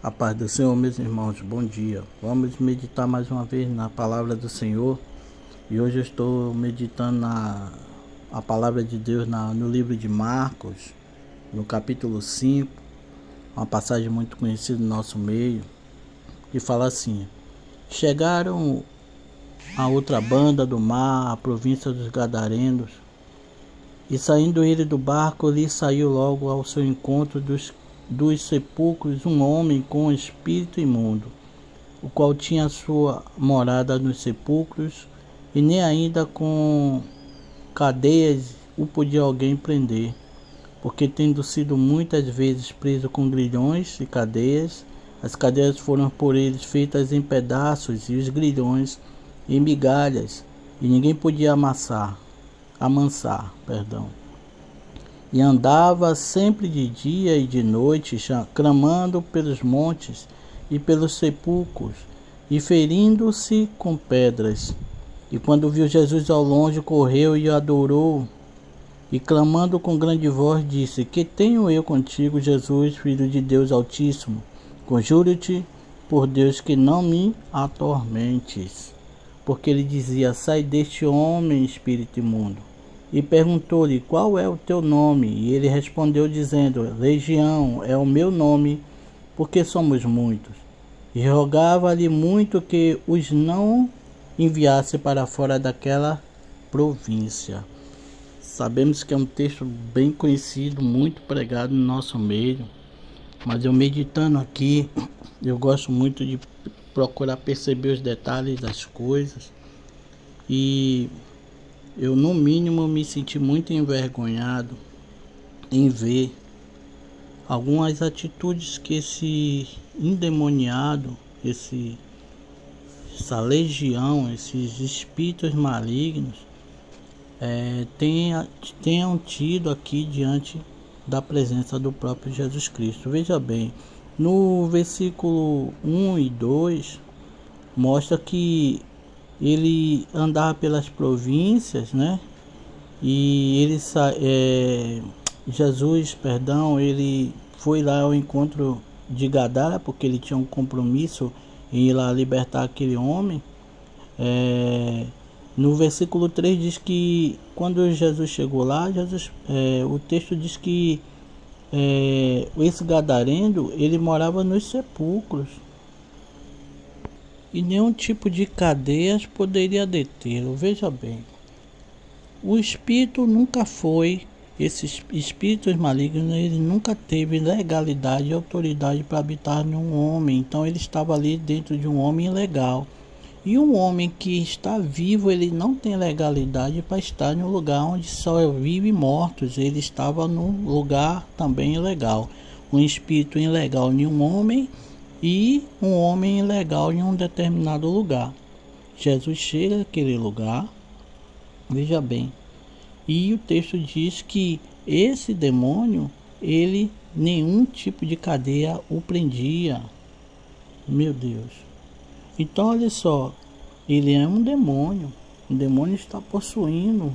A paz do Senhor, meus irmãos, bom dia. Vamos meditar mais uma vez na palavra do Senhor. E hoje eu estou meditando a palavra de Deus no livro de Marcos, no capítulo 5, uma passagem muito conhecida no nosso meio, que fala assim: chegaram a outra banda do mar, a província dos Gadarenos, e saindo ele do barco, lhe saiu logo ao seu encontro dos sepulcros um homem com espírito imundo, o qual tinha sua morada nos sepulcros, e nem ainda com cadeias o podia alguém prender, porque tendo sido muitas vezes preso com grilhões e cadeias, as cadeias foram por eles feitas em pedaços e os grilhões em migalhas, e ninguém podia amansar. E andava sempre de dia e de noite, clamando pelos montes e pelos sepulcros, e ferindo-se com pedras. E quando viu Jesus ao longe, correu e o adorou, e clamando com grande voz, disse: Que tenho eu contigo, Jesus, Filho de Deus Altíssimo? Conjuro-te por Deus que não me atormentes. Porque ele dizia: Sai deste homem, espírito imundo. E perguntou-lhe: Qual é o teu nome? E ele respondeu dizendo: Legião é o meu nome, porque somos muitos. E rogava-lhe muito que os não enviasse para fora daquela província. Sabemos que é um texto bem conhecido, muito pregado no nosso meio, mas eu meditando aqui, eu gosto muito de procurar perceber os detalhes das coisas, e eu, no mínimo, me senti muito envergonhado em ver algumas atitudes que esse endemoniado, essa legião, esses espíritos malignos tenham tido aqui diante da presença do próprio Jesus Cristo. Veja bem, no versículo 1 e 2 mostra que ele andava pelas províncias, né? E ele foi lá ao encontro de Gadara, porque ele tinha um compromisso em ir lá libertar aquele homem. No versículo 3 diz que quando Jesus chegou lá, o texto diz que esse gadareno, ele morava nos sepulcros, e nenhum tipo de cadeias poderia detê-lo. Veja bem, o espírito nunca foi, esses espíritos malignos, ele nunca teve legalidade e autoridade para habitar em um homem. Então ele estava ali dentro de um homem ilegal. E um homem que está vivo, ele não tem legalidade para estar em um lugar onde só vive mortos. Ele estava num lugar também ilegal. Um espírito ilegal em um homem e um homem ilegal em um determinado lugar. Jesus chega àquele lugar, veja bem, e o texto diz que esse demônio, ele, nenhum tipo de cadeia o prendia. Meu Deus. Então olha só, ele é um demônio. O demônio está possuindo,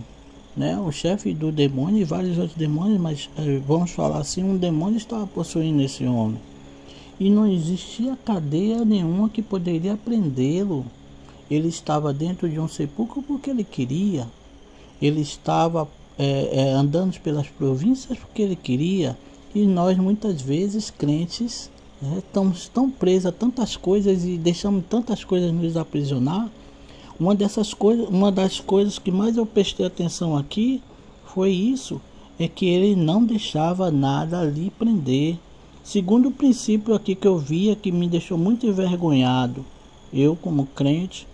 né, o chefe do demônio e vários outros demônios, mas vamos falar assim, um demônio estava possuindo esse homem. E não existia cadeia nenhuma que poderia prendê-lo. Ele estava dentro de um sepulcro porque ele queria. Ele estava andando pelas províncias porque ele queria. E nós, muitas vezes, crentes, estamos tão presos a tantas coisas e deixamos tantas coisas nos aprisionar. Uma das coisas que mais eu prestei atenção aqui foi isso, é que ele não deixava nada ali prender. Segundo o princípio aqui que eu via, que me deixou muito envergonhado, eu como crente,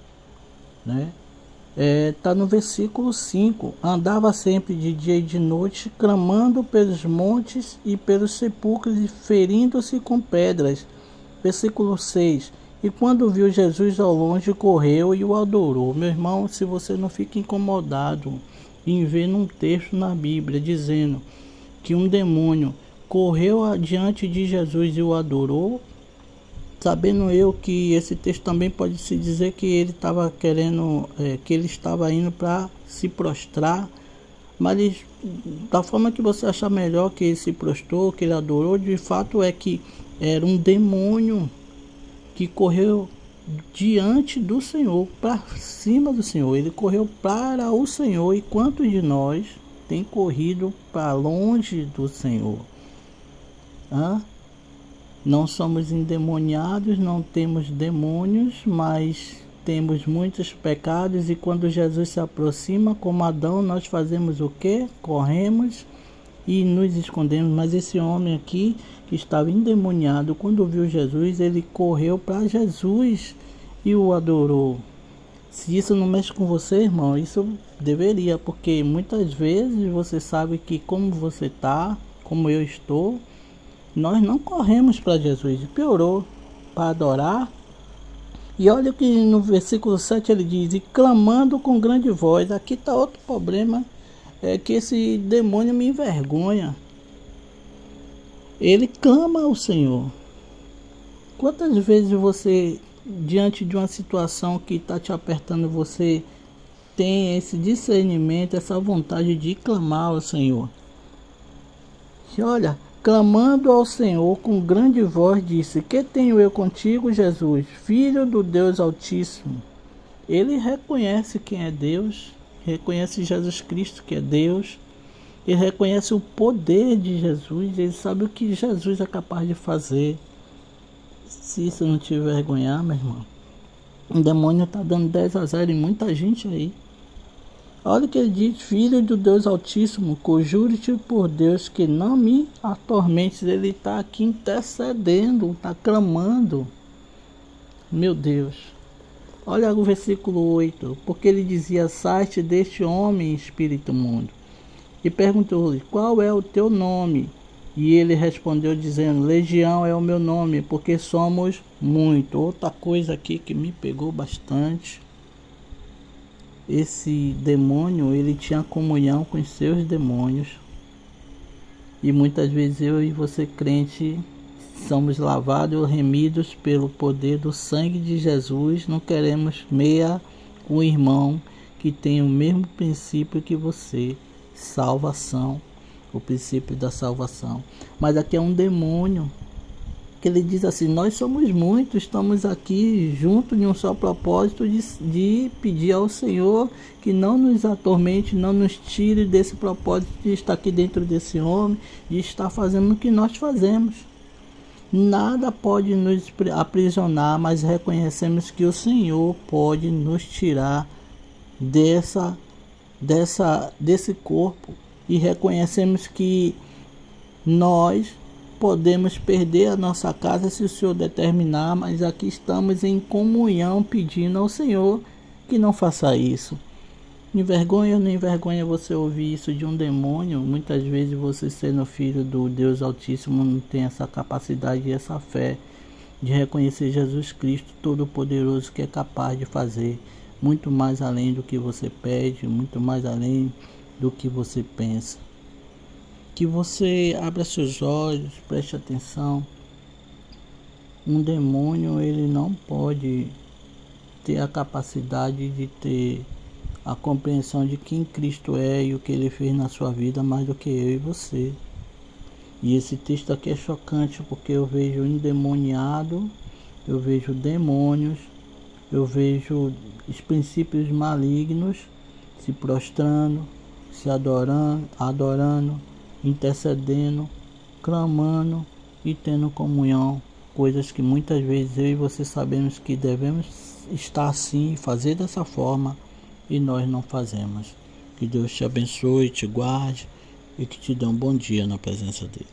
né? Está no versículo 5. Andava sempre de dia e de noite, clamando pelos montes e pelos sepulcros e ferindo-se com pedras. Versículo 6. E quando viu Jesus ao longe, correu e o adorou. Meu irmão, se você não fica incomodado em ver num texto na Bíblia dizendo que um demônio correu adiante de Jesus e o adorou, sabendo eu que esse texto também pode se dizer que ele estava querendo, que ele estava indo para se prostrar, mas da forma que você achar melhor que ele se prostrou, que ele adorou, de fato é que Era um demônio que correu diante do Senhor, para cima do Senhor. Ele correu para o Senhor. E quantos de nós tem corrido para longe do Senhor? Não somos endemoniados, não temos demônios, mas temos muitos pecados. E quando Jesus se aproxima, como Adão, nós fazemos o quê? Corremos e nos escondemos. Mas esse homem aqui, que estava endemoniado, quando viu Jesus, ele correu para Jesus e o adorou. Se isso não mexe com você, irmão, isso deveria, porque muitas vezes você sabe que como você está, como eu estou, nós não corremos para Jesus. Piorou, para adorar. E olha que no versículo 7 ele diz: e clamando com grande voz. Aqui está outro problema, é que esse demônio me envergonha. Ele clama ao Senhor. Quantas vezes você, diante de uma situação que está te apertando, você tem esse discernimento, essa vontade de clamar ao Senhor? E olha, clamando ao Senhor com grande voz, disse: que tenho eu contigo, Jesus, Filho do Deus Altíssimo? Ele reconhece quem é Deus, reconhece Jesus Cristo que é Deus, ele reconhece o poder de Jesus, ele sabe o que Jesus é capaz de fazer. Se isso não te envergonhar, meu irmão, o demônio está dando 10-0 em muita gente aí. Olha o que ele diz: Filho do Deus Altíssimo, conjuro-te por Deus que não me atormentes. Ele está aqui intercedendo, está clamando. Meu Deus. Olha o versículo 8. Porque ele dizia: sai-te deste homem, espírito imundo. E perguntou-lhe: qual é o teu nome? E ele respondeu dizendo: Legião é o meu nome, porque somos muito. Outra coisa aqui que me pegou bastante: esse demônio, ele tinha comunhão com os seus demônios. E muitas vezes eu e você, crente, somos lavados ou remidos pelo poder do sangue de Jesus. Não queremos meia com o irmão que tem o mesmo princípio que você: salvação, o princípio da salvação. Mas aqui é um demônio que ele diz assim: nós somos muitos, estamos aqui juntos em um só propósito de pedir ao Senhor que não nos atormente, não nos tire desse propósito de estar aqui dentro desse homem, de estar fazendo o que nós fazemos. Nada pode nos aprisionar, mas reconhecemos que o Senhor pode nos tirar desse corpo, e reconhecemos que nós podemos perder a nossa casa se o Senhor determinar, mas aqui estamos em comunhão pedindo ao Senhor que não faça isso. Envergonha ou não envergonha você ouvir isso de um demônio? Muitas vezes você, sendo filho do Deus Altíssimo, não tem essa capacidade e essa fé de reconhecer Jesus Cristo Todo-Poderoso, que é capaz de fazer muito mais além do que você pede, muito mais além do que você pensa. Que você abra seus olhos, preste atenção. Um demônio, ele não pode ter a capacidade de ter a compreensão de quem Cristo é e o que ele fez na sua vida mais do que eu e você. E esse texto aqui é chocante, porque eu vejo endemoniado, eu vejo demônios, eu vejo os princípios malignos se prostrando, se adorando, intercedendo, clamando e tendo comunhão. Coisas que muitas vezes eu e você sabemos que devemos estar assim, fazer dessa forma, e nós não fazemos. Que Deus te abençoe, te guarde e que te dê um bom dia na presença dele.